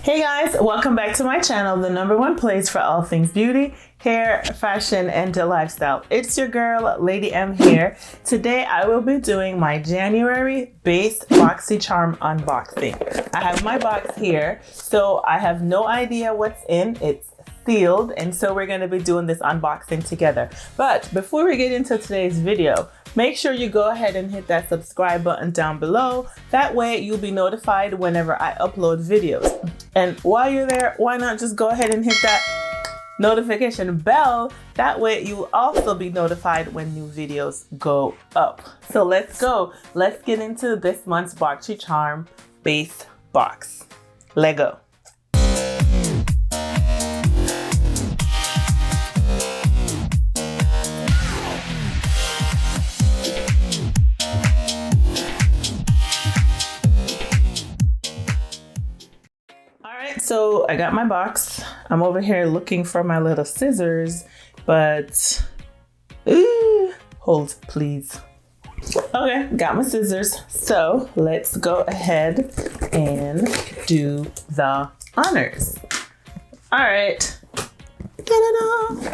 Hey guys, welcome back to my channel, the #1 place for all things beauty, hair, fashion, and lifestyle. It's your girl, Lady M here. Today I will be doing my January base Boxycharm unboxing. I have my box here, so I have no idea what's in. It's sealed, and so we're going to be doing this unboxing together. But before we get into today's video, make sure you go ahead and hit that subscribe button down below. That way you'll be notified whenever I upload videos. And while you're there, why not just go ahead and hit that notification bell? That way you will also be notified when new videos go up. So let's go. Let's get into this month's Boxycharm Base Box. Let go. So I got my box. I'm over here looking for my little scissors, but hold please. Okay, got my scissors. So let's go ahead and do the honors. All right. Ta-da-da.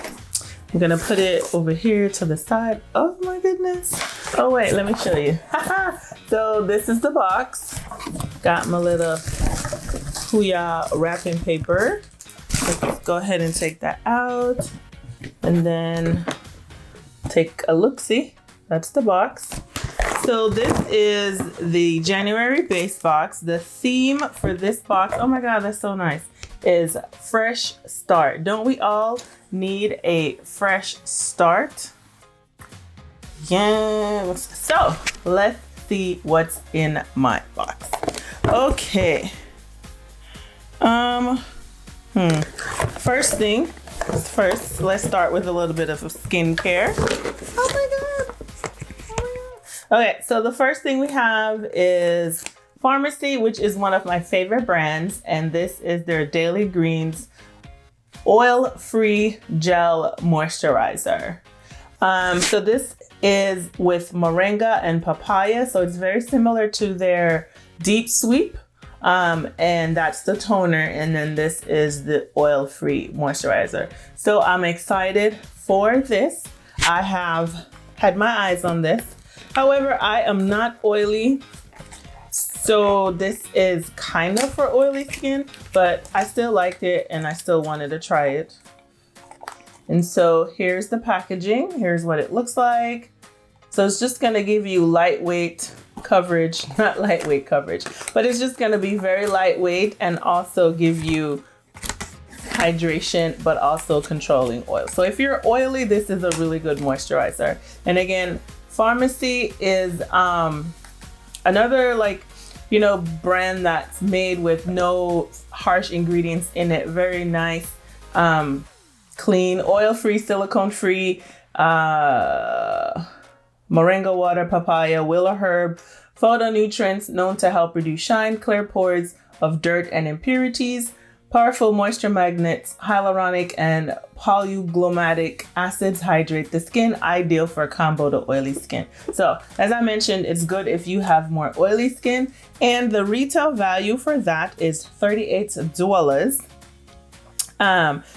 I'm gonna put it over here to the side. Oh my goodness. Oh wait, let me show you. So this is the box. Got my little wrapping paper. Let's go ahead and take that out, and then take a look-see. That's the box. So this is the January base box. The theme for this box, oh my god, that's so nice, is fresh start. Don't we all need a fresh start? Yes. So let's see what's in my box. Okay. First thing first, let's start with a little bit of skincare. Oh my god. Okay, so the first thing we have is Pharmacy, which is one of my favorite brands, and this is their Daily Greens oil-free gel moisturizer. So this is with moringa and papaya, so it's very similar to their Deep Sweep. And that's the toner, and then this is the oil-free moisturizer. So I'm excited for this. I have had my eyes on this. However, I am not oily, so this is kind of for oily skin, but I still liked it and I still wanted to try it. And so here's the packaging. Here's what it looks like. So it's just gonna give you lightweight coverage, not lightweight coverage, but it's just going to be very lightweight and also give you hydration, but also controlling oil. So if you're oily, this is a really good moisturizer. And again, Pharmacy is another brand that's made with no harsh ingredients in it. Very nice, clean, oil-free, silicone-free, moringa water, papaya, willow herb, phytonutrients known to help reduce shine, clear pores of dirt and impurities, powerful moisture magnets, hyaluronic and polyglutamate acids hydrate the skin, ideal for combo to oily skin. So as I mentioned, it's good if you have more oily skin, and the retail value for that is $38.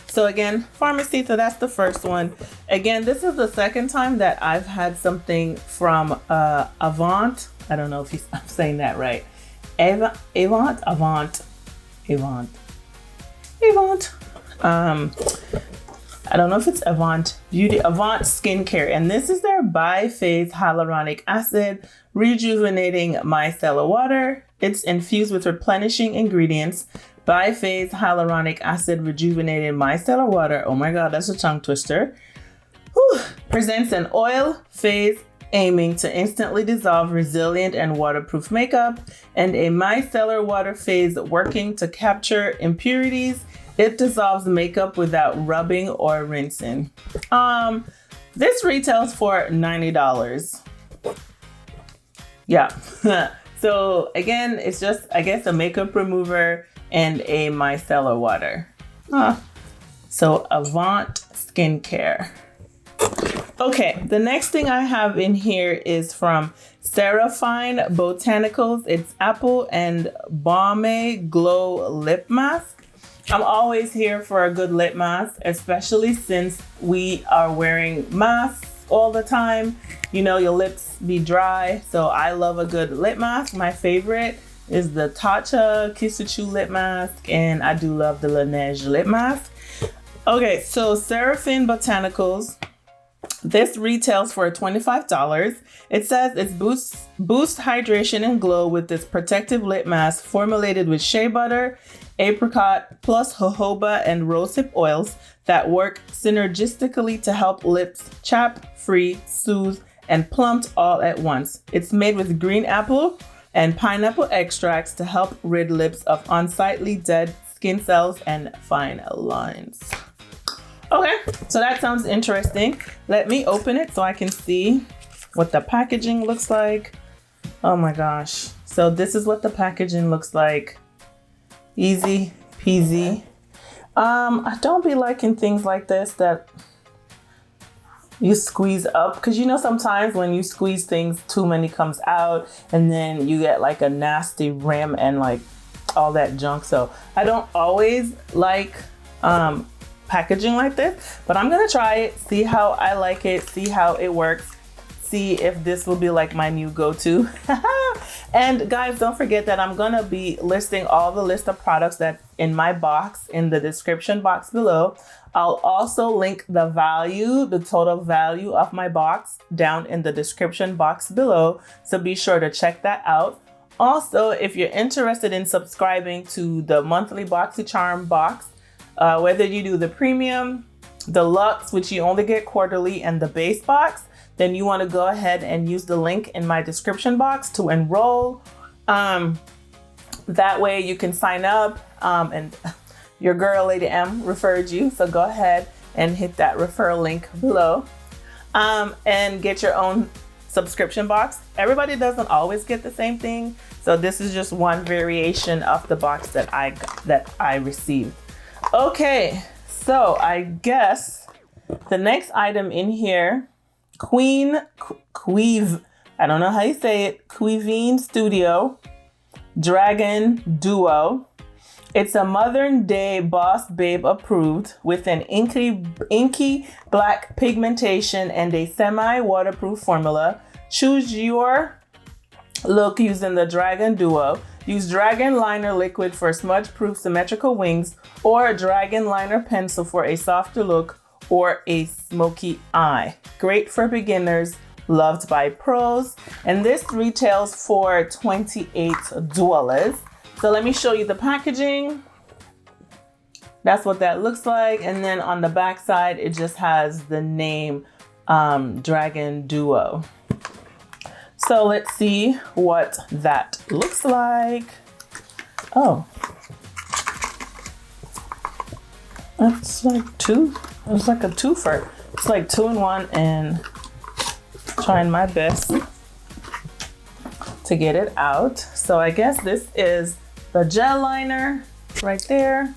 So again, Pharmacy, so that's the first one. Again, this is the second time that I've had something from Avant. I don't know if I'm saying that right. Avant. I don't know if it's Avant Skincare, and this is their biphase hyaluronic acid rejuvenating micellar water. It's infused with replenishing ingredients. Biphase hyaluronic acid rejuvenated micellar water. Oh my god, that's a tongue twister. Whew. Presents an oil phase aiming to instantly dissolve resilient and waterproof makeup, and a micellar water phase working to capture impurities. It dissolves makeup without rubbing or rinsing. This retails for $90. Yeah. So again, it's just, I guess, a makeup remover and a micellar water. So Avant Skincare. Okay, the next thing I have in here is from Fine Botanicals. It's Apple and Balmy Glow Lip Mask. I'm always here for a good lip mask, especially since we are wearing masks all the time. You know, your lips be dry, so I love a good lip mask. My favorite is the Tatcha Kisuchu lip mask, and I do love the Laneige lip mask. Okay, so Fine Botanicals. This retails for $25. It says it boosts hydration and glow with this protective lip mask formulated with shea butter, apricot, plus jojoba and rosehip oils that work synergistically to help lips chap, free, soothe, and plump all at once. It's made with green apple and pineapple extracts to help rid lips of unsightly dead skin cells and fine lines. Okay, so that sounds interesting. Let me open it so I can see what the packaging looks like. Oh my gosh. So this is what the packaging looks like. Easy peasy. I don't be liking things like this that you squeeze up, because you know sometimes when you squeeze things, too many comes out and then you get like a nasty rim and like all that junk. So I don't always like packaging like this, but I'm gonna try it, see how I like it, see how it works, see if this will be like my new go-to. And guys, don't forget that I'm gonna be listing all the list of products that in my box in the description box below. I'll also link the value, the total value of my box down in the description box below, so be sure to check that out. Also, if you're interested in subscribing to the monthly Boxycharm box, whether you do the premium, the luxe, which you only get quarterly, and the base box, then you want to go ahead and use the link in my description box to enroll. That way you can sign up, and your girl Lady M referred you, so go ahead and hit that referral link below, and get your own subscription box. Everybody doesn't always get the same thing, so this is just one variation of the box that I received. Okay, so I guess the next item in here, Queeve, I don't know how you say it, Queevine Studio Dragon Duo. It's a modern day boss babe approved with an inky black pigmentation and a semi-waterproof formula. Choose your look using the Dragon Duo. Use Dragon Liner Liquid for smudge-proof symmetrical wings, or Dragon Liner Pencil for a softer look or a smoky eye. Great for beginners, loved by pros. And this retails for $28. So let me show you the packaging. That's what that looks like. And then on the back side, it just has the name Dragon Duo. So let's see what that looks like. Oh, that's like two. It's like a twofer. It's like 2-in-1, and trying my best to get it out. So I guess this is the gel liner right there.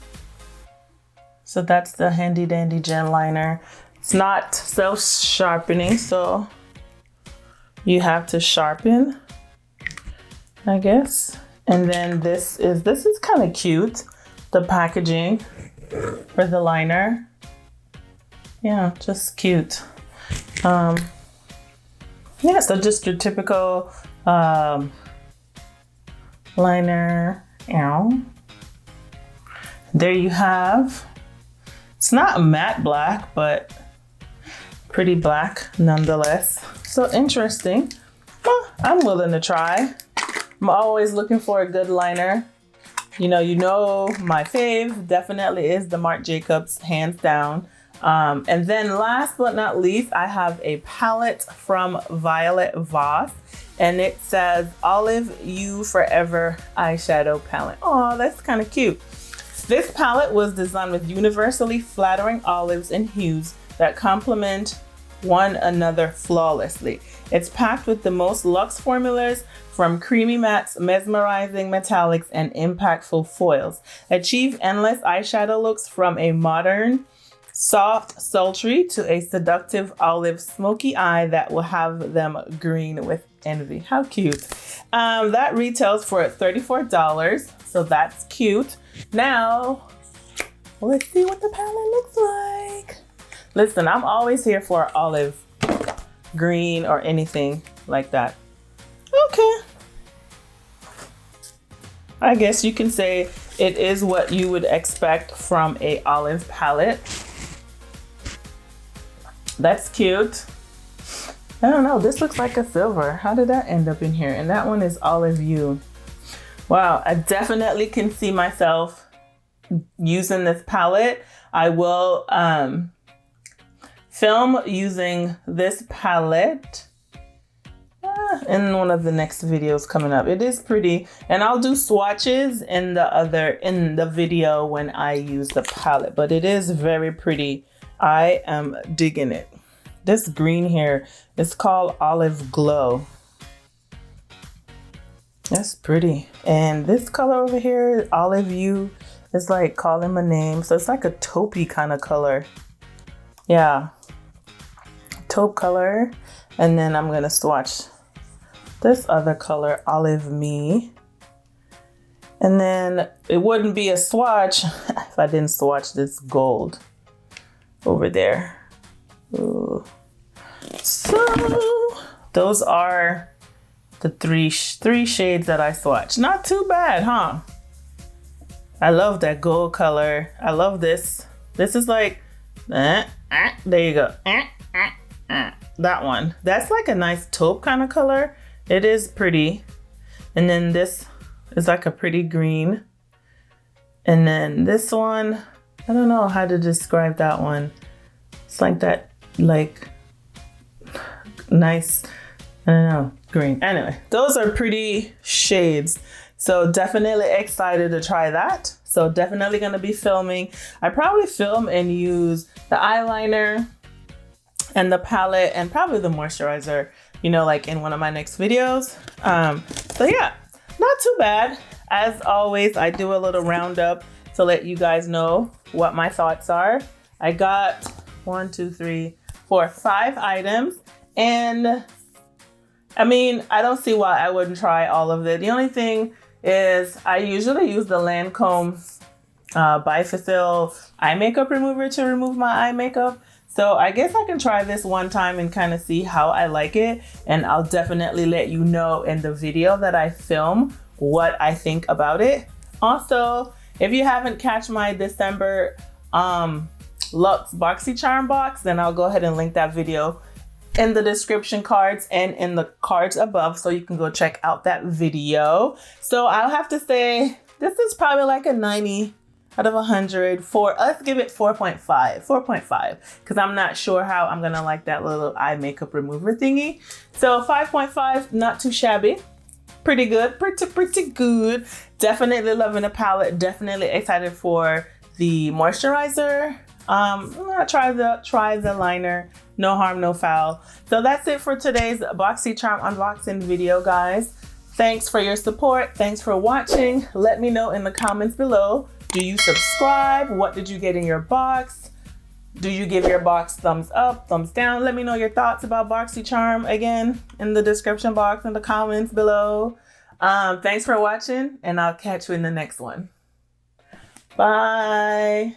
So that's the handy dandy gel liner. It's not self-sharpening, so you have to sharpen, I guess. And then this is kind of cute, the packaging for the liner. Yeah, just cute. Yeah, so just your typical liner. Ow. There you have. It's not matte black, but pretty black nonetheless. So interesting. Well, I'm willing to try. I'm always looking for a good liner. You know, my fave definitely is the Marc Jacobs, hands down. And then last but not least, I have a palette from Violet Voss, and it says Olive You Forever eyeshadow palette. Oh, that's kind of cute. This palette was designed with universally flattering olives and hues that complement one another flawlessly. It's packed with the most luxe formulas, from creamy mattes, mesmerizing metallics, and impactful foils. Achieve endless eyeshadow looks from a modern Soft, sultry to a seductive olive smoky eye that will have them green with envy. How cute. That retails for $34, so that's cute. Now, let's see what the palette looks like. Listen, I'm always here for olive green or anything like that. Okay. I guess you can say it is what you would expect from a olive palette. That's cute. I don't know, this looks like a silver. How did that end up in here? And that one is olive hue. Wow, I definitely can see myself using this palette. I will film using this palette in one of the next videos coming up. It is pretty, and I'll do swatches in the video when I use the palette, but it is very pretty. I am digging it. This green here is called Olive Glow. That's pretty. And this color over here, Olive Hue, is like calling my name. So it's like a taupey kind of color. Yeah, taupe color. And then I'm gonna swatch this other color, Olive Me. And then it wouldn't be a swatch if I didn't swatch this gold over there. Ooh. So those are the three shades that I swatched. Not too bad, huh? I love that gold color. I love this. This is like, there you go. That one. That's like a nice taupe kind of color. It is pretty. And then this is like a pretty green. And then this one, I don't know how to describe that one. It's like that, like, nice, I don't know, green. Anyway, those are pretty shades. So definitely excited to try that. So definitely gonna be filming. I probably film and use the eyeliner and the palette and probably the moisturizer, you know, like in one of my next videos. So yeah, not too bad. As always, I do a little roundup to let you guys know what my thoughts are. I got 1, 2, 3, 4, 5 items. And I mean, I don't see why I wouldn't try all of it. The only thing is I usually use the Lancome Bifacil eye makeup remover to remove my eye makeup. So I guess I can try this one time and kind of see how I like it. And I'll definitely let you know in the video that I film what I think about it. Also, if you haven't catch my December Luxe Boxycharm box, then I'll go ahead and link that video in the description cards and in the cards above, so you can go check out that video. So I'll have to say this is probably like a 90 out of 100. Let's give it 4.5 because I'm not sure how I'm gonna like that little eye makeup remover thingy. So 5.5, not too shabby. Pretty good, pretty good. Definitely loving the palette. Definitely excited for the moisturizer. Try the liner. No harm, no foul. So that's it for today's Boxycharm unboxing video, guys. Thanks for your support. Thanks for watching. Let me know in the comments below. Do you subscribe? What did you get in your box? Do you give your box thumbs up, thumbs down? Let me know your thoughts about Boxycharm again in the description box in the comments below. Thanks for watching, and I'll catch you in the next one. Bye.